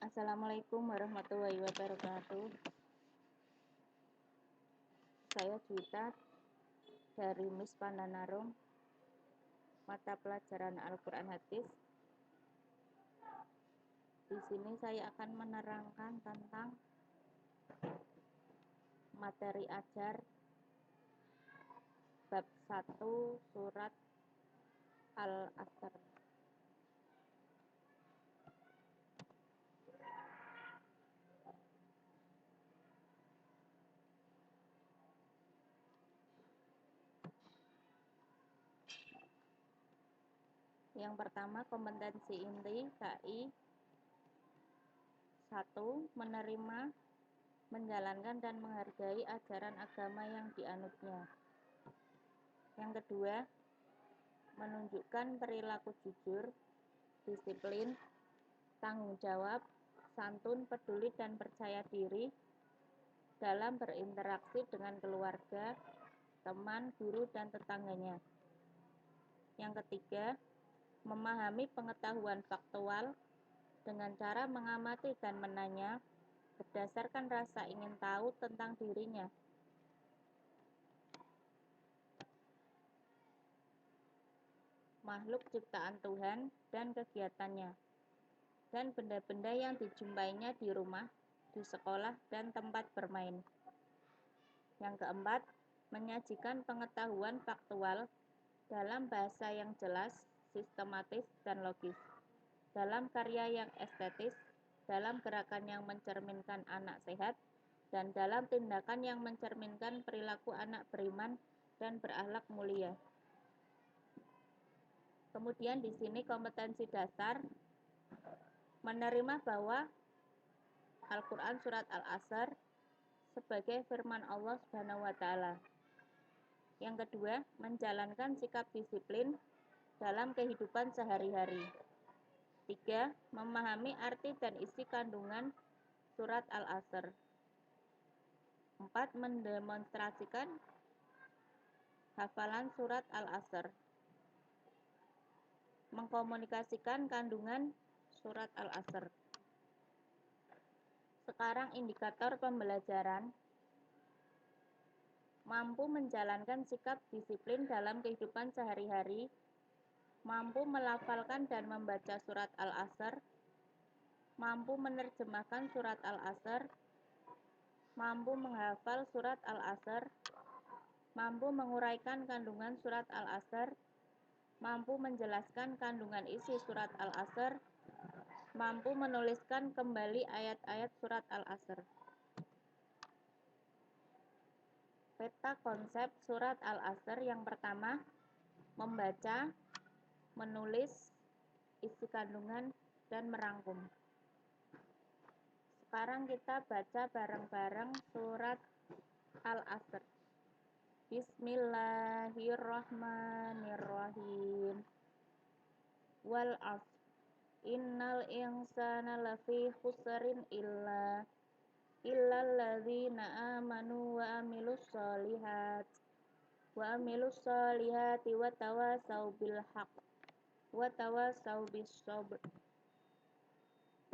Assalamualaikum warahmatullahi wabarakatuh. Saya Juwita dari Miss Pandanarung, mata pelajaran Al-Quran Hadis. Di sini saya akan menerangkan tentang materi ajar bab 1 surat Al-Asr. Yang pertama, kompetensi inti KI 1. Menerima, menjalankan dan menghargai ajaran agama yang dianutnya. Yang kedua, menunjukkan perilaku jujur, disiplin, tanggung jawab, santun, peduli, dan percaya diri dalam berinteraksi dengan keluarga, teman, guru, dan tetangganya. Yang ketiga, memahami pengetahuan faktual dengan cara mengamati dan menanya berdasarkan rasa ingin tahu tentang dirinya. Makhluk ciptaan Tuhan dan kegiatannya, dan benda-benda yang dijumpainya di rumah, di sekolah, dan tempat bermain. Yang keempat, menyajikan pengetahuan faktual dalam bahasa yang jelas, sistematis, dan logis, dalam karya yang estetis, dalam gerakan yang mencerminkan anak sehat, dan dalam tindakan yang mencerminkan perilaku anak beriman dan berakhlak mulia. Kemudian di sini kompetensi dasar, menerima bahwa Al-Quran Surat Al-Asr sebagai firman Allah Subhanahu wa Ta'ala. Yang kedua, menjalankan sikap disiplin dalam kehidupan sehari-hari. 3. Memahami arti dan isi kandungan Surat Al-Asr. 4. Mendemonstrasikan hafalan Surat Al-Asr. Mengkomunikasikan kandungan Surat Al-Asr. Sekarang indikator pembelajaran. Mampu menjalankan sikap disiplin dalam kehidupan sehari-hari, mampu melafalkan dan membaca surat Al-Asr, mampu menerjemahkan surat Al-Asr, mampu menghafal surat Al-Asr, mampu menguraikan kandungan surat Al-Asr, mampu menjelaskan kandungan isi surat Al-Asr, mampu menuliskan kembali ayat-ayat surat Al-Asr. Peta konsep surat Al-Asr yang pertama, membaca, menulis, isi kandungan, dan merangkum. Sekarang kita baca bareng-bareng surat Al-Asr. Bismillahirrahmanirrahim. Wal 'ashr. Innal insana lafi khusrin illa alladzina amanu wa amilus solihati wa tawasau bil haqq wa tawasau bis sabr.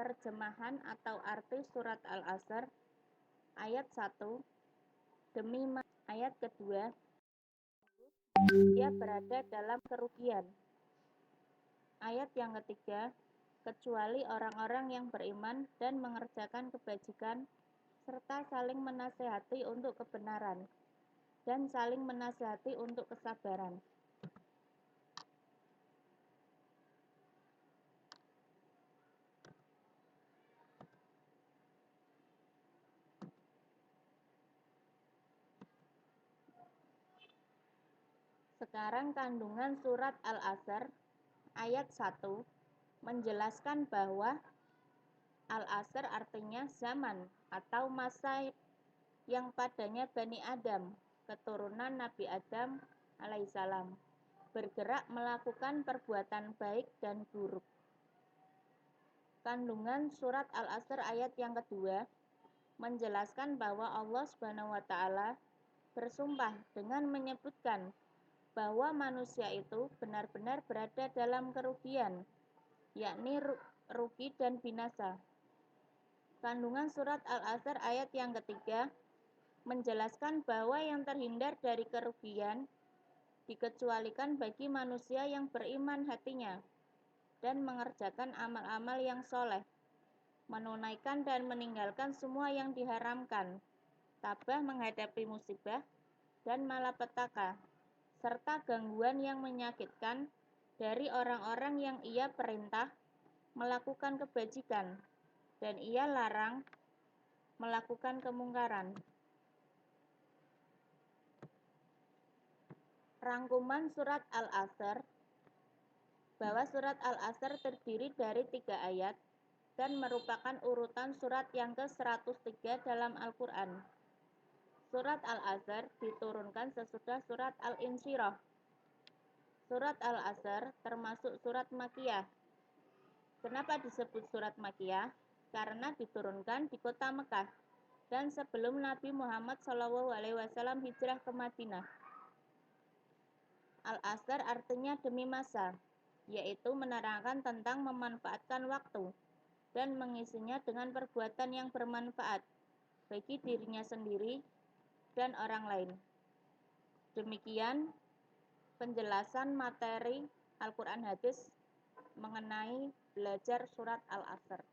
Terjemahan atau arti surat Al-Asr ayat 1. Ayat kedua, dia berada dalam kerugian. Ayat yang ketiga, kecuali orang-orang yang beriman dan mengerjakan kebajikan serta saling menasihati untuk kebenaran dan saling menasihati untuk kesabaran. Sekarang kandungan surat Al-Asr ayat 1 menjelaskan bahwa Al-Asr artinya zaman atau masa yang padanya Bani Adam, keturunan Nabi Adam alaihissalam, bergerak melakukan perbuatan baik dan buruk. Kandungan surat Al-Asr ayat yang kedua menjelaskan bahwa Allah Subhanahu wa Ta'ala bersumpah dengan menyebutkan bahwa manusia itu benar-benar berada dalam kerugian, yakni rugi dan binasa. Kandungan surat Al-Asr ayat yang ketiga menjelaskan bahwa yang terhindar dari kerugian dikecualikan bagi manusia yang beriman hatinya dan mengerjakan amal-amal yang soleh, menunaikan dan meninggalkan semua yang diharamkan, tabah menghadapi musibah dan malapetaka, serta gangguan yang menyakitkan dari orang-orang yang ia perintah melakukan kebajikan dan ia larang melakukan kemungkaran. Rangkuman surat Al-Asr bahwa surat Al-Asr terdiri dari 3 ayat dan merupakan urutan surat yang ke-103 dalam Al-Quran. Surat Al-Asr diturunkan sesudah surat Al-Insyirah. Surat Al-Asr termasuk surat Makkiyah. Kenapa disebut surat Makkiyah? Karena diturunkan di kota Mekah dan sebelum Nabi Muhammad SAW hijrah ke Madinah. Al-Asr artinya demi masa, yaitu menerangkan tentang memanfaatkan waktu dan mengisinya dengan perbuatan yang bermanfaat bagi dirinya sendiri dan orang lain. Demikian penjelasan materi Al-Quran hadis mengenai belajar surat Al-Asr.